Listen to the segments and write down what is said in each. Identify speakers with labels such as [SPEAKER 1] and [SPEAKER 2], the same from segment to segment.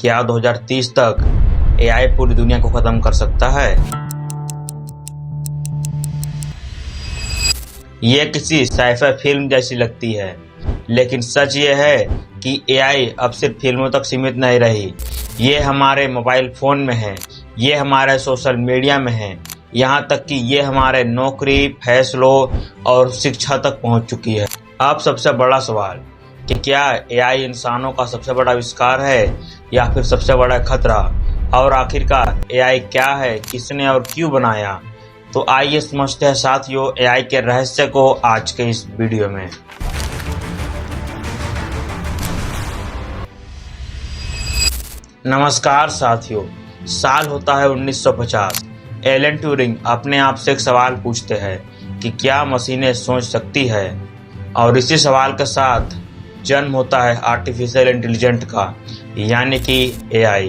[SPEAKER 1] क्या 2030 तक एआई पूरी दुनिया को खत्म कर सकता है? ये किसी साइफाई फिल्म जैसी लगती है, लेकिन सच ये है कि एआई अब सिर्फ फिल्मों तक सीमित नहीं रही। ये हमारे मोबाइल फोन में है, ये हमारे सोशल मीडिया में है, यहाँ तक कि ये हमारे नौकरी, फैसलों और शिक्षा तक पहुँच चुकी है। अब सबसे बड़ा सवाल कि क्या एआई इंसानों का सबसे बड़ा आविष्कार है या फिर सबसे बड़ा खतरा, और आखिरकार एआई क्या है, किसने और क्यों बनाया? तो आइए समझते हैं साथियों एआई के रहस्य को आज के इस वीडियो में। नमस्कार साथियों, साल होता है 1950। एलन ट्यूरिंग अपने आप से एक सवाल पूछते हैं कि क्या मशीनें सोच सकती है, और इसी सवाल के साथ जन्म होता है आर्टिफिशियल इंटेलिजेंट का, यानी कि एआई।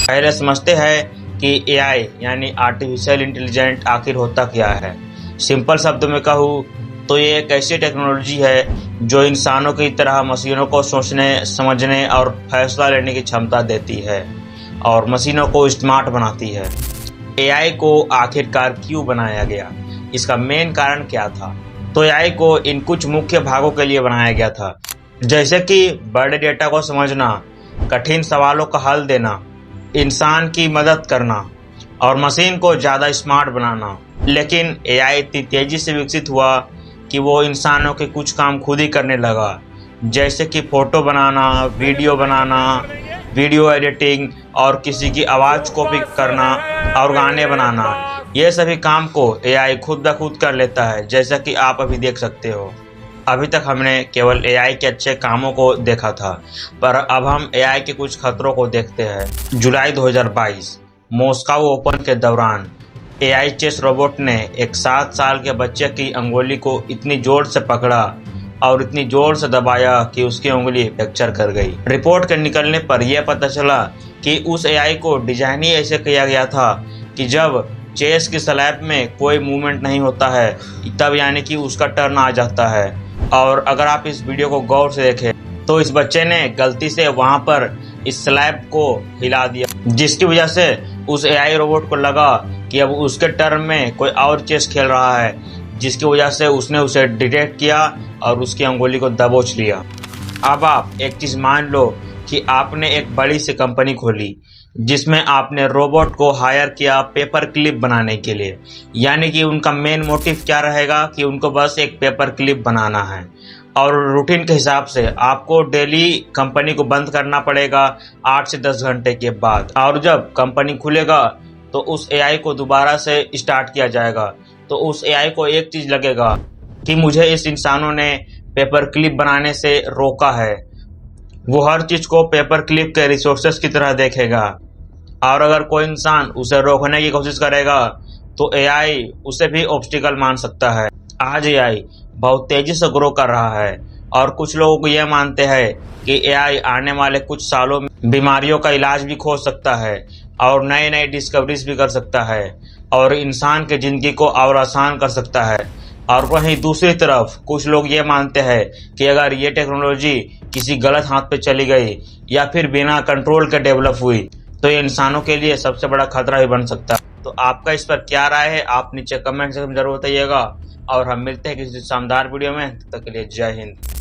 [SPEAKER 1] पहले समझते हैं कि एआई यानी आर्टिफिशियल इंटेलिजेंट आखिर होता क्या है। सिंपल शब्दों में कहूँ तो ये एक ऐसी टेक्नोलॉजी है जो इंसानों की तरह मशीनों को सोचने, समझने और फैसला लेने की क्षमता देती है और मशीनों को स्मार्ट बनाती है। एआई को आखिरकार क्यों बनाया गया, इसका मेन कारण क्या था? तो एआई को इन कुछ मुख्य भागों के लिए बनाया गया था, जैसे कि बड़े डेटा को समझना, कठिन सवालों का हल देना, इंसान की मदद करना और मशीन को ज़्यादा स्मार्ट बनाना। लेकिन एआई इतनी तेजी से विकसित हुआ कि वो इंसानों के कुछ काम खुद ही करने लगा, जैसे कि फोटो बनाना, वीडियो बनाना, वीडियो एडिटिंग और किसी की आवाज़ कॉपी करना और गाने बनाना। ये सभी काम को एआई खुद ब खुद कर लेता है, जैसा कि आप अभी देख सकते हो। अभी तक हमने केवल एआई के अच्छे कामों को देखा था, पर अब हम एआई के कुछ खतरों को देखते हैं। जुलाई 2022 मॉस्को ओपन के दौरान एआई चेस रोबोट ने एक 7 साल के बच्चे की अंगुली को इतनी जोर से पकड़ा और इतनी जोर से दबाया कि उसकी उंगली फ्रैक्चर कर गई। रिपोर्ट के निकलने पर यह पता चला कि उस एआई को डिजाइन ही ऐसे किया गया था कि जब चेस की स्लैब में कोई मूवमेंट नहीं होता है तब यानी कि उसका टर्न आ जाता है। और अगर आप इस वीडियो को गौर से देखें तो इस बच्चे ने गलती से वहां पर इस स्लैब को हिला दिया, जिसकी वजह से उस एआई रोबोट को लगा कि अब उसके टर्न में कोई और चेस खेल रहा है, जिसकी वजह से उसने उसे डिटेक्ट किया और उसकी अंगुली को दबोच लिया। अब आप एक चीज मान लो कि आपने एक बड़ी सी कंपनी खोली जिसमें आपने रोबोट को हायर किया पेपर क्लिप बनाने के लिए, यानी कि उनका मेन मोटिव क्या रहेगा कि उनको बस एक पेपर क्लिप बनाना है। और रूटीन के हिसाब से आपको डेली कंपनी को बंद करना पड़ेगा 8 से 10 घंटे के बाद, और जब कंपनी खुलेगा तो उस एआई को दोबारा से स्टार्ट किया जाएगा। तो उस एआई को एक चीज लगेगा कि मुझे इस इंसानों ने पेपर क्लिप बनाने से रोका है। वो हर चीज को पेपर क्लिप के रिसोर्सेस की तरह देखेगा, और अगर कोई इंसान उसे रोकने की कोशिश करेगा तो एआई उसे भी ऑब्स्टिकल मान सकता है। आज एआई बहुत तेजी से ग्रो कर रहा है और कुछ लोग ये मानते हैं कि एआई आने वाले कुछ सालों में बीमारियों का इलाज भी खोज सकता है और नए नए डिस्कवरीज भी कर सकता है और इंसान की जिंदगी को और आसान कर सकता है। और वहीं दूसरी तरफ कुछ लोग ये मानते हैं कि अगर ये टेक्नोलॉजी किसी गलत हाथ पे चली गई या फिर बिना कंट्रोल के डेवलप हुई तो ये इंसानों के लिए सबसे बड़ा खतरा भी बन सकता है। तो आपका इस पर क्या राय है, आप नीचे कमेंट सेक्शन में जरूर बताइएगा, और हम मिलते हैं किसी शानदार वीडियो में। तब तक के लिए जय हिंद।